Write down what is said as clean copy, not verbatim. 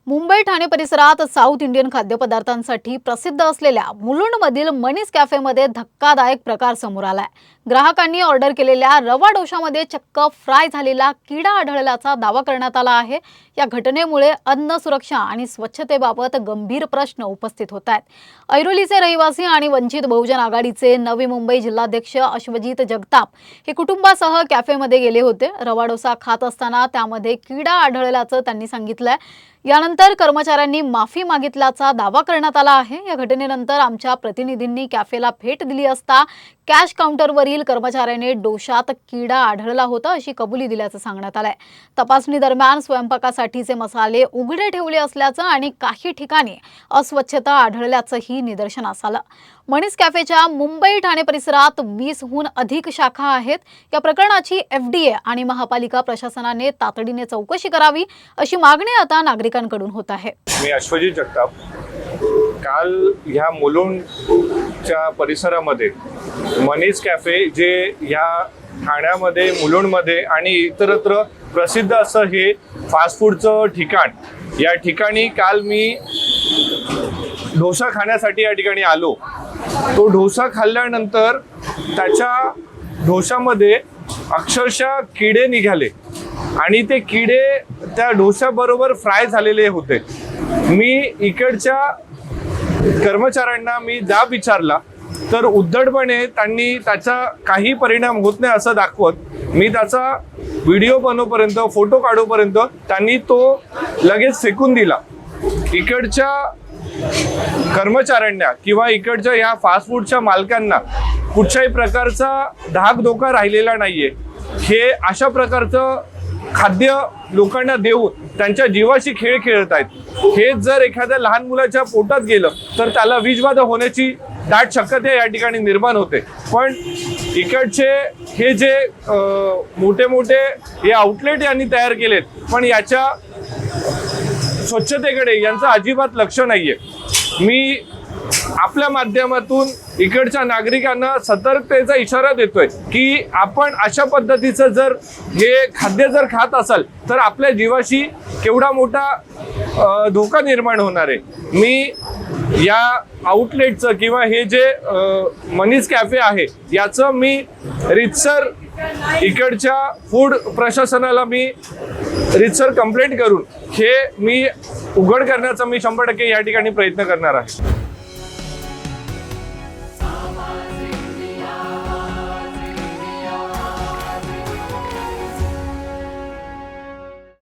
मुंबई ठाणे परिसरात south Indian खाद्यपदार्थांसाठी प्रसिद्ध असलेल्या मुलुंडमधील मनीस कॅफेमध्ये धक्कादायक प्रकार समोर आलाय। ग्राहकांनी ऑर्डर केलेल्या रवा डोशामध्ये चक्क फ्राय झालेला किडा आढळल्याचा दावा करण्यात आला आहे। या घटनेमुळे अन्न सुरक्षा आणि स्वच्छतेबाबत गंभीर प्रश्न उपस्थित होत आहेत। ऐरोलीचे रहिवासी आणि वंचित बहुजन आघाडीचे नवी मुंबई जिल्हाध्यक्ष अश्वजित जगताप हे कुटुंबासह कॅफेमध्ये गेले होते। रवा डोसा खात असताना त्यामध्ये किडा आढळल्याचं त्यांनी सांगितलंय। यानंतर कर्मचाऱ्यांनी माफी मागितल्याचा दावा करण्यात आला आहे। या घटनेनंतर आमच्या प्रतिनिधींनी कॅफेला भेट दिली असता कॅश काउंटरवरील कर्मचाऱ्याने डोशात किडा आढळला होता अशी कबुली दिल्याचं सांगण्यात आलंय। तपासणी दरम्यान स्वयंपाकासाठीचे मसाले उघडे ठेवले असल्याचं आणि काही ठिकाणी अस्वच्छता आढळल्याचंही निदर्शनास आलं। मनीस कॅफेच्या मुंबई ठाणे परिसरात 20हून अधिक शाखा आहेत। या प्रकरणाची FDA आणि महापालिका प्रशासनाने तातडीने चौकशी करावी अशी मागणी आता नागरिकांकडून होत आहे। मी अश्वजित जगताप काल ह्या मुलुंडच्या परिसरामध्ये मनीस कॅफे जे ह्या ठाण्यामध्ये मुलुंडमध्ये आणि इतरत्र प्रसिद्ध असं हे फास्ट फूडचं ठिकाण, या ठिकाणी काल मी डोसा खाण्यासाठी या ठिकाणी आलो। तो डोसा खाल्ल्यानंतर त्याच्या डोशामध्ये अक्षरशः किडे निघाले आणि ते किडे त्या डोशाबरोबर फ्राय झालेले होते। मी इकडच्या कर्मचाऱ्यांना मी दाब विचारला तर उद्धटपणे त्यांनी त्याचा काही परिणाम होत नाही असं दाखवत मी त्याचा व्हिडिओ बनवपर्यंत फोटो काढूपर्यंत त्यांनी तो लगेच फेकून दिला। इकडच्या कर्मचाऱ्यांना किंवा इकडच्या या फास्ट फूडच्या मालकांना कुठल्याही प्रकारचा धाक धोका राहिलेला नाहीये। हे अशा प्रकारचं खाद्य लोकांना देऊन त्यांच्या जीवाशी खेळ खेळत आहेत। हे जर एखाद्या लहान मुलाच्या पोटात गेलं तर त्याला विषबाधा होण्याची दाट शक्यता या ठिकाणी निर्माण होते। पण इकडचे हे जे मोठे मोठे हे आउटलेट यांनी तयार केलेत पण याच्या स्वच्छतेकडे यांचं अजिबात लक्ष नाहीये। मी आपल्या माध्यमातून इकडच्या नागरिकांना सतर्कतेचा इशारा देतोय की आपण अशा पद्धतीचं जर हे खाद्य जर खात असाल तर आपल्या जीवाशी केवढा मोठा धोका निर्माण होणार आहे। मी या आउटलेटचं किंवा हे जे मनीस कॅफे आहे याचं मी रितसर इकडच्या फूड प्रशासनाला मी रितसर कंप्लेंट करून हे मी उघड करण्याचा मी 100% या ठिकाणी प्रयत्न करणार आहे।